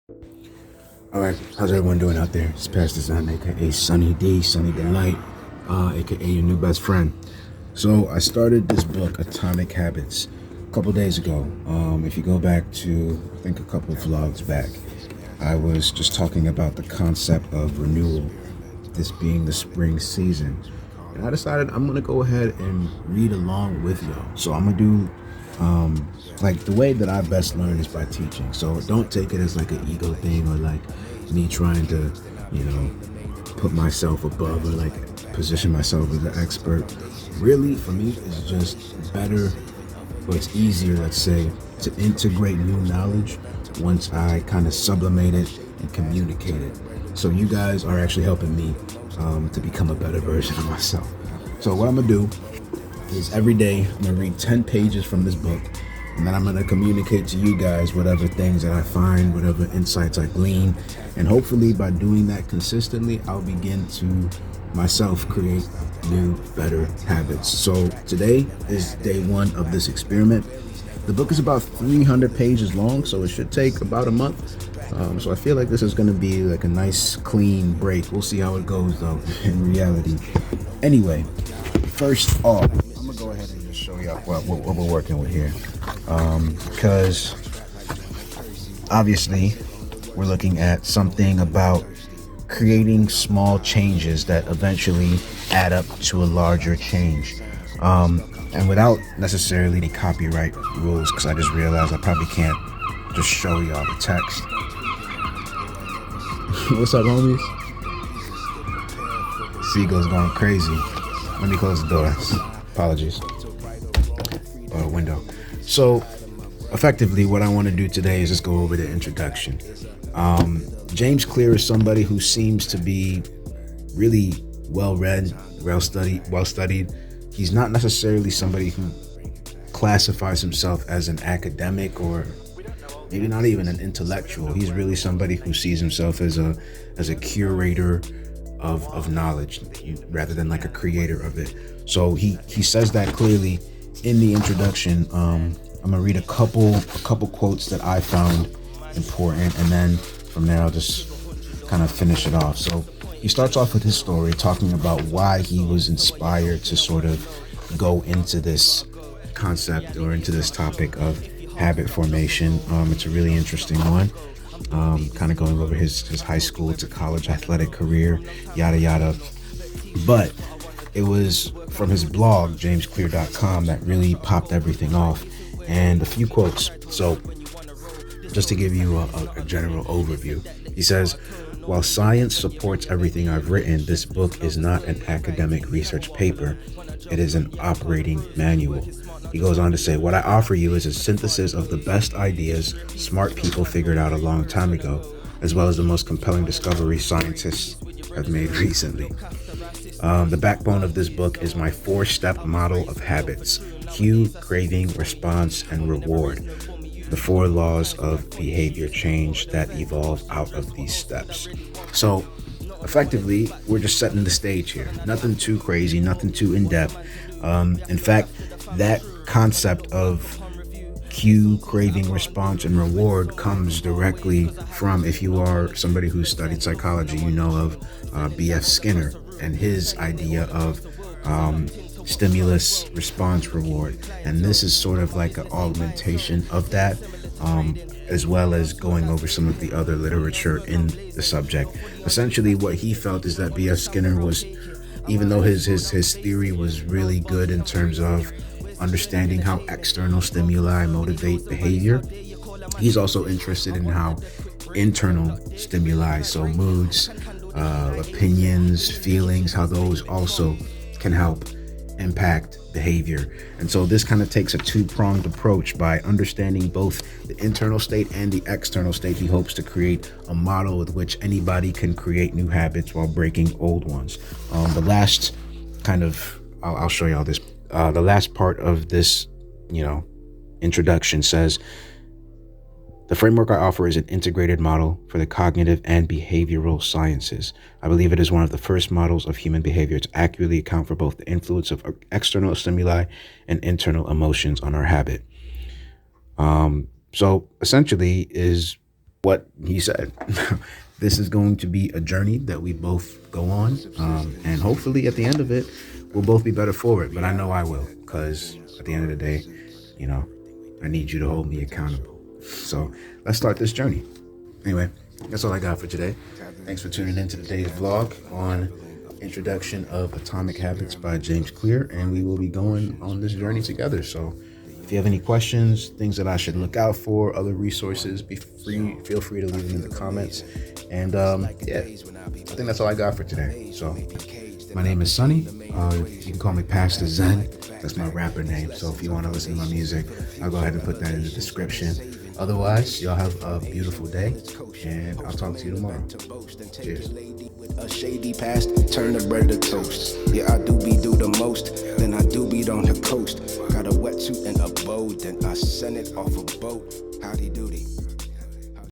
All right, how's everyone doing out there? It's Pastor Zan, aka Sunny D, Sunny Delight, aka your new best friend. So I started this book, Atomic Habits, a couple days ago. If you go back to, I think a couple of vlogs back, I was just talking about the concept of renewal, this being the spring season. And I decided I'm gonna go ahead and read along with y'all. So I'm gonna do like the way that I best learn is by teaching. So don't take it as like an ego thing or like me trying to, you know, put myself above or like position myself as an expert. Really, for me, it's just better or it's easier, let's say, to integrate new knowledge once I kind of sublimate it and communicate it. So you guys are actually helping me to become a better version of myself. So what I'm gonna do is every day I'm gonna read 10 pages from this book, and then I'm gonna communicate to you guys whatever things that I find, whatever insights I glean, and hopefully by doing that consistently, I'll begin to myself create new, better habits. So today is day one of this experiment. The book is about 300 pages long, so it should take about a month. So I feel like this is going to be like a nice, clean break. We'll see how it goes, though, in reality. Anyway, first off, I'm gonna go ahead and just show you what we're working with here, because obviously we're looking at something about creating small changes that eventually add up to a larger change. And without necessarily any copyright rules, because I just realized I probably can't just show y'all the text. What's up, homies? Seagull's going crazy. Let me close the door. Apologies. Window. So, effectively, what I want to do today is just go over the introduction. James Clear is somebody who seems to be really well read, well studied. He's not necessarily somebody who classifies himself as an academic or maybe not even an intellectual. He's really somebody who sees himself as a curator of knowledge rather than like a creator of it. So he says that clearly in the introduction. I'm gonna read a couple quotes that I found important, and then from there I'll just kind of finish it off. So he starts off with his story talking about why he was inspired to sort of go into this concept or into this topic of habit formation. It's a really interesting one. Kind of going over his high school to college athletic career, yada yada. But it was from his blog, jamesclear.com, that really popped everything off. And a few quotes. So just to give you a general overview, he says, while science supports everything I've written, this book is not an academic research paper. It is an operating manual. He goes on to say, what I offer you is a synthesis of the best ideas smart people figured out a long time ago, as well as the most compelling discoveries scientists have made recently. The backbone of this book is my 4-step model of habits: cue, craving, response, and reward. The 4 laws of behavior change that evolve out of these steps. So, effectively, we're just setting the stage here. Nothing too crazy, nothing too in-depth. In fact, that concept of cue, craving, response, and reward comes directly from, if you are somebody who's studied psychology, you know of B.F. Skinner and his idea of stimulus, response, reward. And this is sort of like an augmentation of that, as well as going over some of the other literature in the subject. Essentially, what he felt is that B.F. Skinner was, even though his theory was really good in terms of understanding how external stimuli motivate behavior, he's also interested in how internal stimuli, so moods, opinions, feelings, how those also can help impact behavior. And so this kind of takes a two-pronged approach. By understanding both the internal state and the external state, he hopes to create a model with which anybody can create new habits while breaking old ones. The last kind of, I'll show y'all this. The last part of this, introduction says, the framework I offer is an integrated model for the cognitive and behavioral sciences. I believe it is one of the first models of human behavior to accurately account for both the influence of external stimuli and internal emotions on our habit. So essentially is what he said. This is going to be a journey that we both go on, and hopefully at the end of it, we'll both be better for it. But I know I will, because at the end of the day, you know, I need you to hold me accountable. So let's start this journey. Anyway, that's all I got for today. Thanks for tuning in to today's vlog on Introduction of Atomic Habits by James Clear, and we will be going on this journey together. So if you have any questions, things that I should look out for, other resources, feel free to leave them in the comments. And yeah, I think that's all I got for today. So my name is Sonny. You can call me Pastor Zen. That's my rapper name. So if you want to listen to my music, I'll go ahead and put that in the description. Otherwise, y'all have a beautiful day, and I'll talk to you tomorrow. Cheers. A shady past, turn the bread to toast. Yeah, I do the most, then I do beat on the coast. Got a wetsuit and a boat, then I send it off a boat. Howdy doody.